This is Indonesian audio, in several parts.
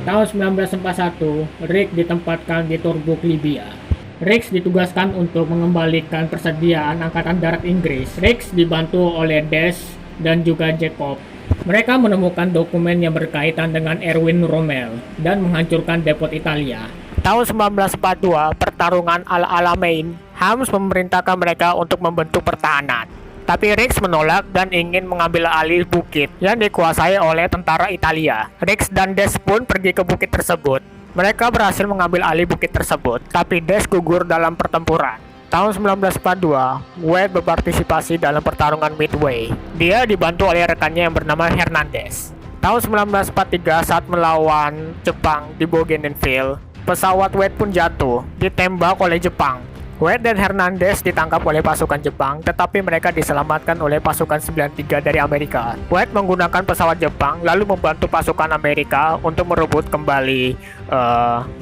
Tahun 1941, Rex ditempatkan di Tobruk, Libya. Rex ditugaskan untuk mengembalikan persediaan Angkatan Darat Inggris. Rex dibantu oleh Des dan juga Jacob. Mereka menemukan dokumen yang berkaitan dengan Erwin Rommel dan menghancurkan depot Italia. Tahun 1942, pertarungan Al-Alamein, Hams memerintahkan mereka untuk membentuk pertahanan. Tapi Rex menolak dan ingin mengambil alih bukit yang dikuasai oleh tentara Italia. Rex dan Des pun pergi ke bukit tersebut. Mereka berhasil mengambil alih bukit tersebut, tapi Des gugur dalam pertempuran. Tahun 1942, Wade berpartisipasi dalam pertarungan Midway. Dia dibantu oleh rekannya yang bernama Hernandez. Tahun 1943, saat melawan Jepang di Bougainville, pesawat Wade pun jatuh, ditembak oleh Jepang. Wade dan Hernandez ditangkap oleh pasukan Jepang, tetapi mereka diselamatkan oleh pasukan 93 dari Amerika. Wade menggunakan pesawat Jepang, lalu membantu pasukan Amerika untuk merebut kembali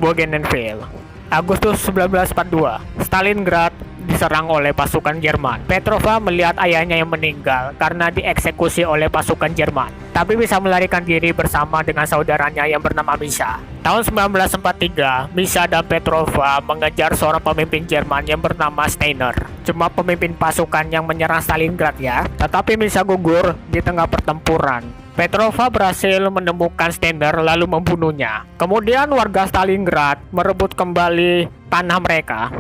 Bougainville. Agustus 1942, Stalingrad diserang oleh pasukan Jerman. Petrova melihat ayahnya yang meninggal karena dieksekusi oleh pasukan Jerman, tapi bisa melarikan diri bersama dengan saudaranya yang bernama Misha. Tahun 1943, Misha dan Petrova mengejar seorang pemimpin Jerman yang bernama Steiner. Cuma pemimpin pasukan yang menyerang Stalingrad ya, tetapi Misha gugur di tengah pertempuran. Petrova berhasil menemukan Steiner lalu membunuhnya. Kemudian warga Stalingrad merebut kembali tanah mereka.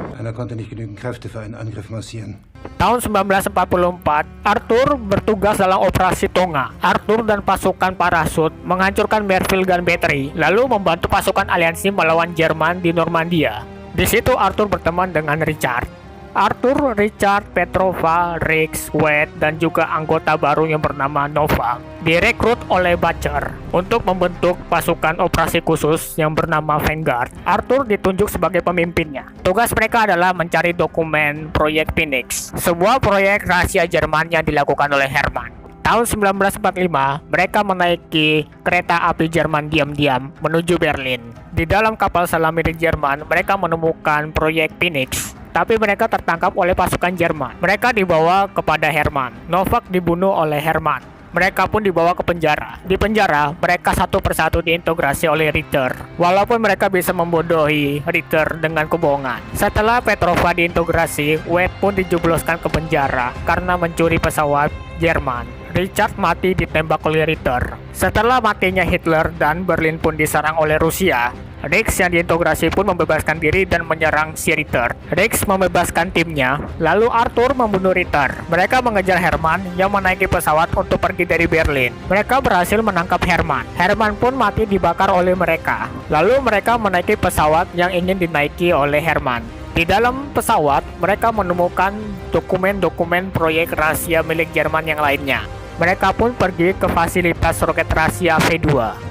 Tahun 1944, Arthur bertugas dalam operasi Tonga. Arthur dan pasukan parasut menghancurkan Merville Gun Battery, lalu membantu pasukan aliansi melawan Jerman di Normandia. Di situ Arthur berteman dengan Richard. Arthur, Richard, Petrova, Rex, Wade, dan juga anggota baru yang bernama Novak direkrut oleh Butcher untuk membentuk pasukan operasi khusus yang bernama Vanguard. Arthur ditunjuk sebagai pemimpinnya. Tugas mereka adalah mencari dokumen proyek Phoenix, sebuah proyek rahasia Jerman yang dilakukan oleh Hermann. Tahun 1945, mereka menaiki kereta api Jerman diam-diam menuju Berlin. Di dalam kapal selam milik Jerman, mereka menemukan proyek Phoenix. Tapi mereka tertangkap oleh pasukan Jerman. Mereka dibawa kepada Hermann. Novak dibunuh oleh Hermann. Mereka pun dibawa ke penjara. Di penjara, mereka satu persatu diintegrasi oleh Ritter. Walaupun mereka bisa membodohi Ritter dengan kebohongan. Setelah Petrova diintegrasi, Wade pun dijebloskan ke penjara karena mencuri pesawat Jerman. Richard mati ditembak oleh Ritter. Setelah matinya Hitler dan Berlin pun diserang oleh Rusia, Rex yang diintegrasi pun membebaskan diri dan menyerang si Ritter. Rex membebaskan timnya, lalu Arthur membunuh Ritter. Mereka mengejar Hermann yang menaiki pesawat untuk pergi dari Berlin. Mereka berhasil menangkap Hermann. Hermann pun mati dibakar oleh mereka. Lalu mereka menaiki pesawat yang ingin dinaiki oleh Hermann. Di dalam pesawat, mereka menemukan dokumen-dokumen proyek rahasia milik Jerman yang lainnya. Mereka pun pergi ke fasilitas roket rahasia V2.